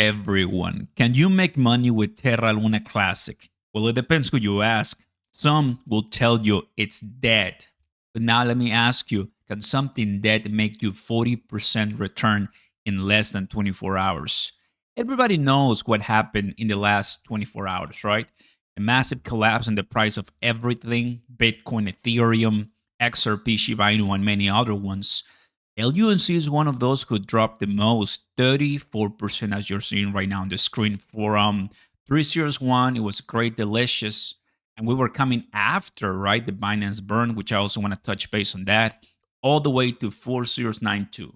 everyone. Can you make money with Terra Luna Classic? Well, it depends who you ask. Some will tell you it's dead. But now let me ask you, can something dead make you 40% return in less than 24 hours? Everybody knows what happened in the last 24 hours, right? A massive collapse in the price of everything, Bitcoin, Ethereum, XRP, Shiba Inu, and many other ones. LUNC is one of those who dropped the most, 34%, as you're seeing right now on the screen. For 301, it was great, delicious. And we were coming after, right, the Binance burn, which I also want to touch base on that, all the way to 4092.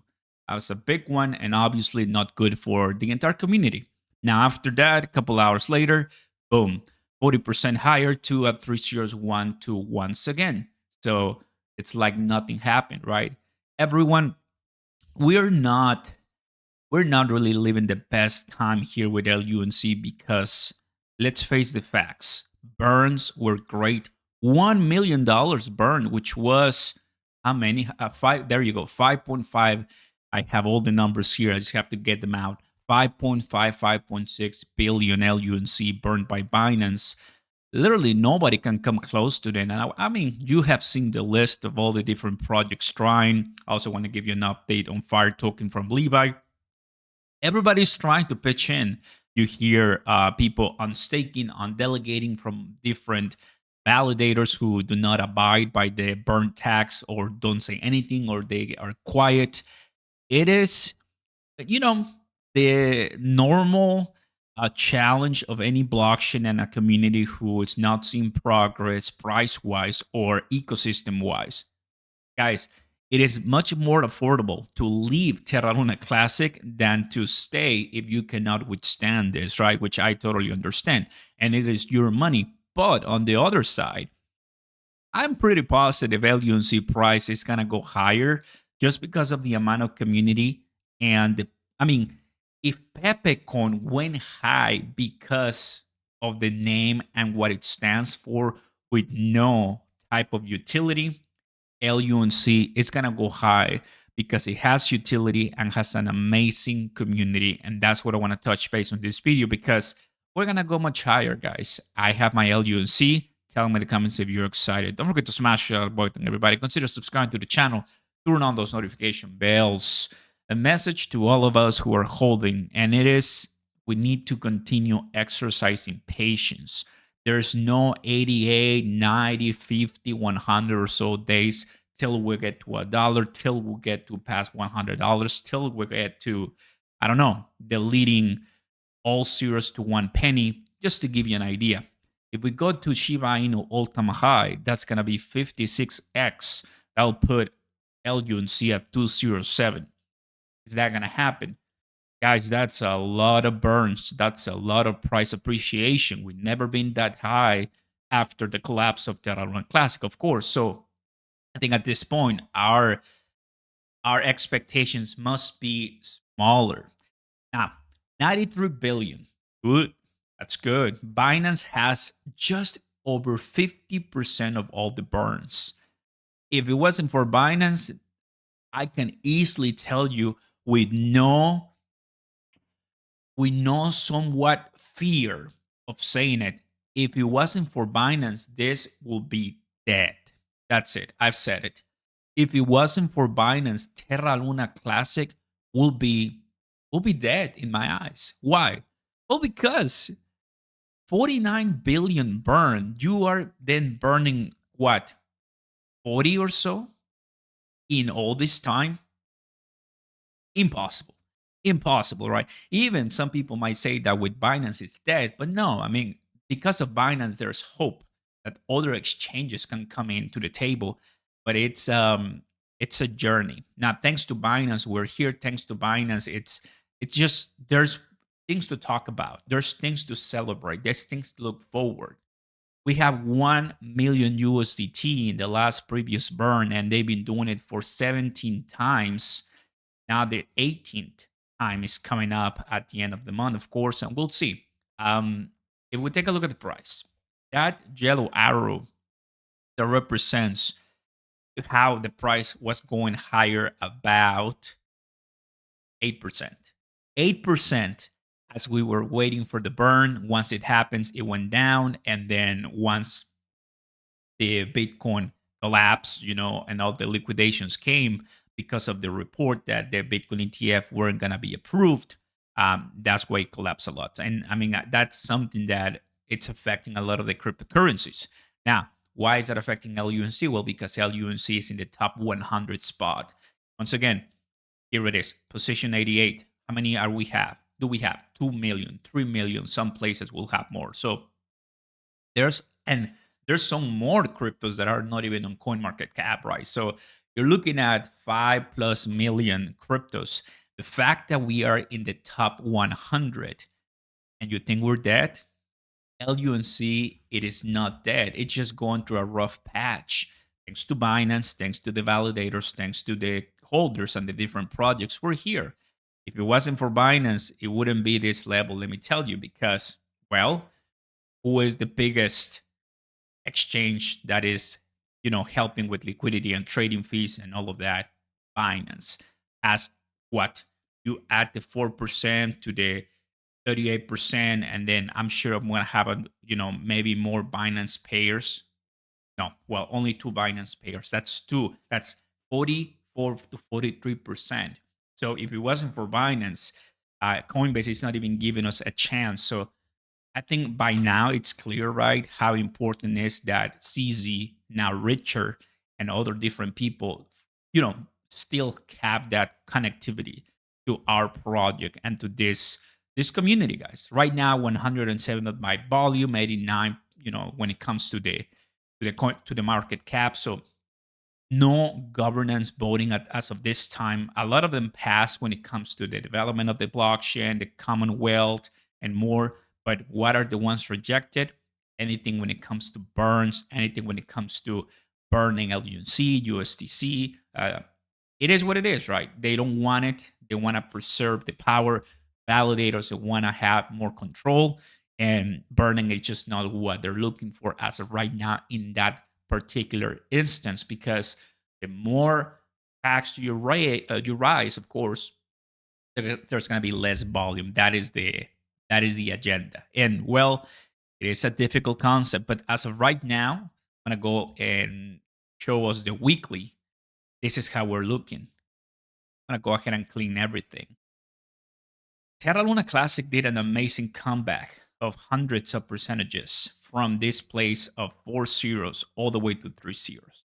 That was a big one and obviously not good for the entire community. Now, after that, a couple hours later, boom, 40% higher to 3012 once again. So it's like nothing happened, right? Everyone, we're not we're not really living the best time here with LUNC because let's face the facts. Burns were great. $1 million burn, which was how many? Five. There you go. 5.5. I have all the numbers here. I just have to get them out. 5.5, 5.6 billion LUNC burned by Binance. Literally nobody can come close to that. And I mean, you have seen the list of all the different projects trying. I also want to give you an update on Fire Token from Levi. Everybody's trying to pitch in. You hear people on staking, on delegating from different validators who do not abide by the burn tax or don't say anything or they are quiet. It is, you know, the normal challenge of any blockchain and a community who is not seeing progress price wise or ecosystem wise. Guys, it is much more affordable to leave Terra Luna Classic than to stay if you cannot withstand this, right? Which I totally understand. And it is your money. But on the other side, I'm pretty positive LUNC price is going to go higher just because of the amount of community. And I mean, if PepeCoin went high because of the name and what it stands for with no type of utility, LUNC is going to go high because it has utility and has an amazing community. And that's what I want to touch base on this video because we're going to go much higher, guys. I have my LUNC. Tell me in the comments if you're excited. Don't forget to smash that button, everybody. Consider subscribing to the channel. Turn on those notification bells. A message to all of us who are holding, and it is we need to continue exercising patience. There's no 88, 90, 50, 100 or so days till we get to $1, till we get to past $100, till we get to, I don't know, deleting all zeros to 1 penny, just to give you an idea. If we go to Shiba Inu all-time high, that's going to be 56x. That'll put LUNC at 207. Is that going to happen? Guys, that's a lot of burns. That's a lot of price appreciation. We've never been that high after the collapse of Terra Luna Classic, of course. So I think at this point, our expectations must be smaller. Now, 93 billion. Good. That's good. Binance has just over 50% of all the burns. If it wasn't for Binance, I can easily tell you with no somewhat fear of saying it. If it wasn't for Binance, this would be dead. That's it. I've said it. If it wasn't for Binance, Terra Luna Classic will be dead in my eyes. Why? Well, because 49 billion burn, you are then burning what? 40 or so in all this time? Impossible. Impossible, right? Even some people might say that with Binance it's dead, but no, I mean, because of Binance, there's hope that other exchanges can come into the table, but it's a journey. Now, thanks to Binance, we're here. Thanks to Binance, it's just there's things to talk about. There's things to celebrate. There's things to look forward. We have 1 million USDT in the last previous burn, and they've been doing it for 17 times. Now the 18th time is coming up at the end of the month, of course, and we'll see. If we take a look at the price, that yellow arrow that represents how the price was going higher about 8%. 8% as we were waiting for the burn. Once it happens, it went down. And then once the Bitcoin collapsed, and all the liquidations came because of the report that the Bitcoin ETF weren't going to be approved, that's why it collapsed a lot. And I mean, that's something that it's affecting a lot of the cryptocurrencies. Now, why is that affecting LUNC? Well, because LUNC is in the top 100 spot. Once again, here it is, position 88. How many are we have? Do we have 2 million, 3 million? Some places will have more. So there's and there's some more cryptos that are not even on coin market cap, right? So you're looking at 5+ million cryptos. The fact that we are in the top 100 and you think we're dead, LUNC, it is not dead. It's just going through a rough patch. Thanks to Binance, thanks to the validators, thanks to the holders and the different projects, we're here. If it wasn't for Binance, it wouldn't be this level, let me tell you, because, well, who is the biggest exchange that is, helping with liquidity and trading fees and all of that? Binance. As what? You add the 4% to the 38%, and then I'm sure I'm gonna have maybe more Binance payers. No, well, only two Binance payers. That's two. That's 44 to 43%. So if it wasn't for Binance, Coinbase is not even giving us a chance. So I think by now it's clear, right, how important is that CZ, now Richard, and other different people, still have that connectivity to our project and to this community, guys. Right now, 107 by volume, 89, when it comes to the market cap. So no governance voting as of this time. A lot of them passed when it comes to the development of the blockchain, the Commonwealth, and more. But what are the ones rejected? Anything when it comes to burns, anything when it comes to burning LUNC, USTC. It is what it is, right? They don't want it. They want to preserve the power. Validators want to have more control, and burning is just not what they're looking for as of right now in that particular instance, because the more tax you rise, of course, there's going to be less volume. That is the agenda. And well, it is a difficult concept, but as of right now, I'm going to go and show us the weekly. This is how we're looking. I'm going to go ahead and clean everything. Terra Luna Classic did an amazing comeback of hundreds of percentages from this place of 4 zeros all the way to 3 zeros.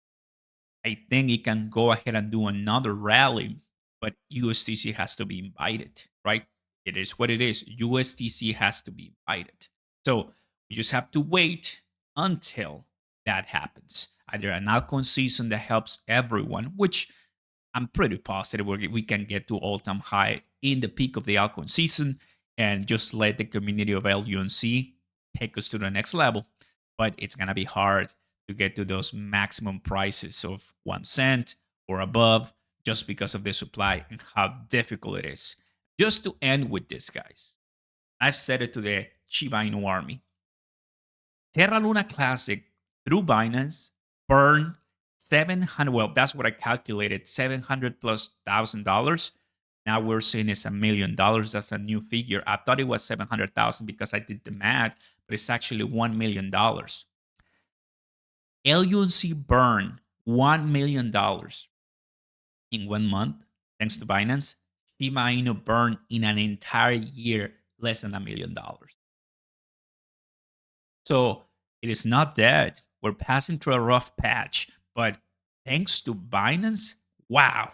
I think it can go ahead and do another rally, but USTC has to be invited, right? It is what it is. USTC has to be invited. So we just have to wait until that happens. Either an altcoin season that helps everyone, which I'm pretty positive we can get to all-time high in the peak of the altcoin season, and just let the community of LUNC take us to the next level. But it's going to be hard to get to those maximum prices of 1 cent or above, just because of the supply and how difficult it is. Just to end with this, guys, I've said it to the Shiba Inu army. Terra Luna Classic through Binance burned 700. Well, that's what I calculated, 700 plus $1,000. Now we're seeing it's $1 million. That's a new figure. I thought it was 700,000 because I did the math, but it's actually $1 million. LUNC burned $1 million in 1 month, thanks to Binance. Shiba Inu burned in an entire year less than $1 million. So it is not dead. We're passing through a rough patch, but thanks to Binance, wow,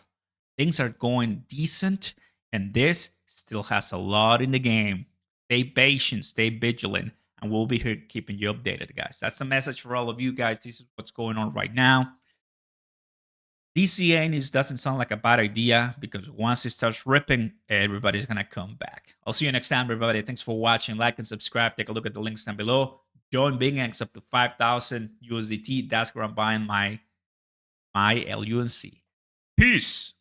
things are going decent, and this still has a lot in the game. Stay patient, stay vigilant, and we'll be here keeping you updated, guys. That's the message for all of you guys. This is what's going on right now. DCA doesn't sound like a bad idea, because once it starts ripping, everybody's going to come back. I'll see you next time, everybody. Thanks for watching. Like and subscribe. Take a look at the links down below. Join BingX up to 5,000 USDT. That's where I'm buying my LUNC. Peace.